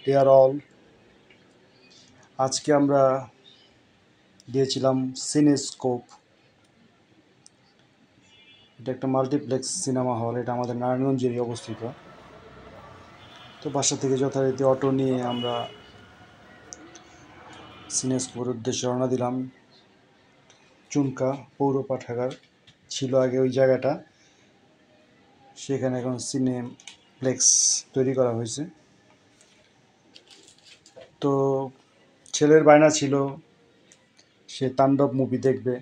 Deer all, আজকে আমরা গিয়েছিলাম সিনেস্কোপ। এটা একটা মাল্টিপ্লেক্স সিনেমা হল, এটা আমাদের নারায়ণগঞ্জেরই অবস্থিত। তো বাসা থেকে যথারীতি অটো নিয়ে আমরা সিনেস্কোপের উদ্দেশ্যে রওনা দিলাম। চুনকা পৌর পাঠাগার ছিল আগে ওই জায়গাটা, সেখানে এখন সিনেপ্লেক্স তৈরি করা হয়েছে। তো ছেলের বায়না ছিল সে তাণ্ডব মুভি দেখবে,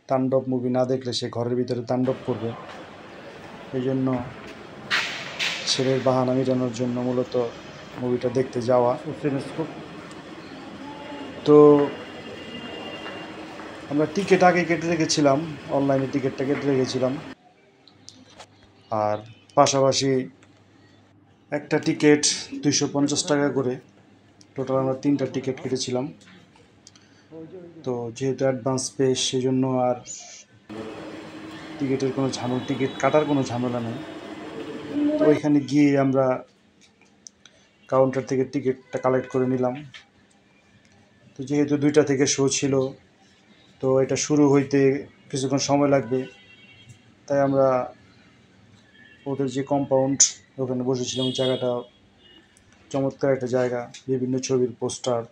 তাণ্ডব মুভি না দেখলে সে ঘরের ভিতরে তাণ্ডব করবে। এই জন্য ছেলের বাহানা মেটানোর জন্য মূলত মুভিটা দেখতে যাওয়া সিনেস্কোপ। তো আমরা টিকিট আগে কেটে রেখেছিলাম, অনলাইনে টিকিটটা কেটে রেখেছিলাম। আর পাশাপাশি একটা টিকিট 250 টাকা করে, টোটাল আমরা 3টা টিকিট কেটেছিলাম। তো যেহেতু অ্যাডভান্স পে, সেজন্য আর টিকিটের কোনো টিকিট কাটার কোনো ঝামেলা নেই। তো ওইখানে গিয়ে আমরা কাউন্টার থেকে টিকিটটা কালেক্ট করে নিলাম। তো যেহেতু 2টা থেকে শো ছিল, তো এটা শুরু হইতে কিছুক্ষণ সময় লাগবে, তাই আমরা ওদের যে কম্পাউন্ড ওখানে বসেছিলাম। জায়গাটা চমৎকার একটা জায়গা, বিভিন্ন ছবির পোস্টার,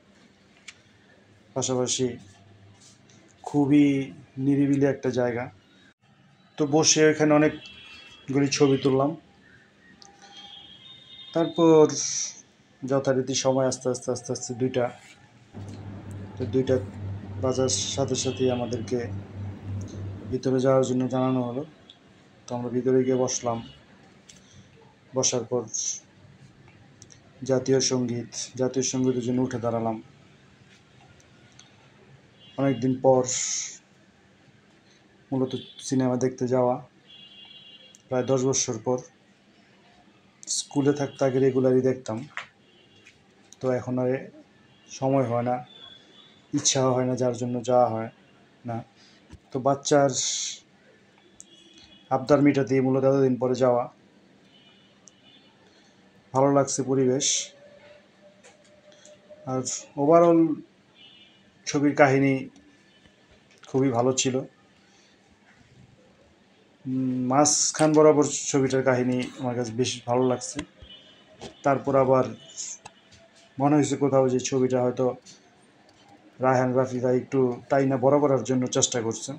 পাশাপাশি খুবই নিরিবিলি একটা জায়গা। তো বসে ওখানে অনেকগুলি ছবি তুললাম। তারপর যথারীতি সময় আস্তে আস্তে আস্তে আস্তে 2টা বাজার সাথে সাথে আমাদেরকে ভিতরে যাওয়ার জন্য জানানো হলো। তো আমরা ভিতরে গিয়ে বসলাম। বসার পর জাতীয় সঙ্গীতের জন্য উঠে দাঁড়ালাম। অনেকদিন পর মূলত সিনেমা দেখতে যাওয়া, প্রায় 10 বছর পর। স্কুলে থাকতে আগে রেগুলারই দেখতাম, তো এখন আর সময় হয় না, ইচ্ছা হয় না, যার জন্য যাওয়া হয় না। তো বাচ্চার আবদার মেটাতে মূলত এতদিন পরে যাওয়া। ভালো লাগছে পরিবেশ। আর ওভারঅল ছবির কাহিনী খুবই ভালো ছিল। মাঝখান বরাবর ছবিটার কাহিনী আমার কাছে বেশ ভালো লাগছে। তারপর আবার মনে হয়েছে কোথাও যে ছবিটা হয়তো রায়হান রাফিরা একটু টাইনা বড় করার জন্য চেষ্টা করছে,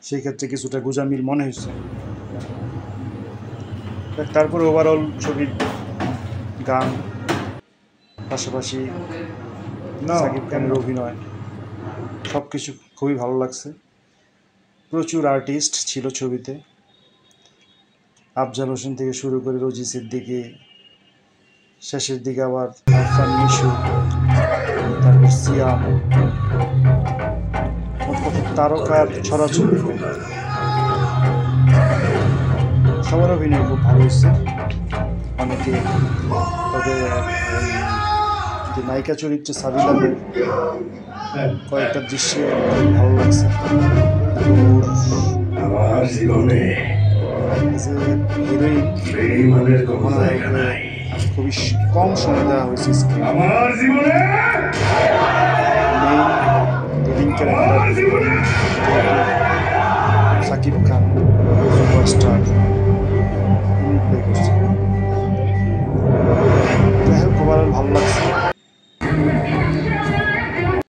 সেই ক্ষেত্রে কিছুটা গোঁজামিল মনে হয়েছে। তারপরে ওভারঅল ছবির গান, পাশাপাশি সাকিব খানের অভিনয়, সব কিছু খুবই ভালো লাগছে। প্রচুর আর্টিস্ট ছিল ছবিতে, আফজাল হোসেন থেকে শুরু করে রোজি সিদ্দিকী, শেষের দিকে আবার আরফান নিশু, তারপর সিয়াম, তারকার ছড়াছড়ি। সবার অভিনয় খুব ভালো হয়েছে। অনেকে, তবে যে নায়িকা চরিত্রে সাবিলাদের কয়েকটা দৃশ্যে খুব ভালো লাগছে। আমার জীবনে হিরোইন মনে হয় খুবই কম সময় দেওয়া হয়েছে স্ক্রিনে। আমার জীবনে leading character Shakib Khan, superstar, play করছে। যাই হোক, ওভারঅল ভালো লাগছে।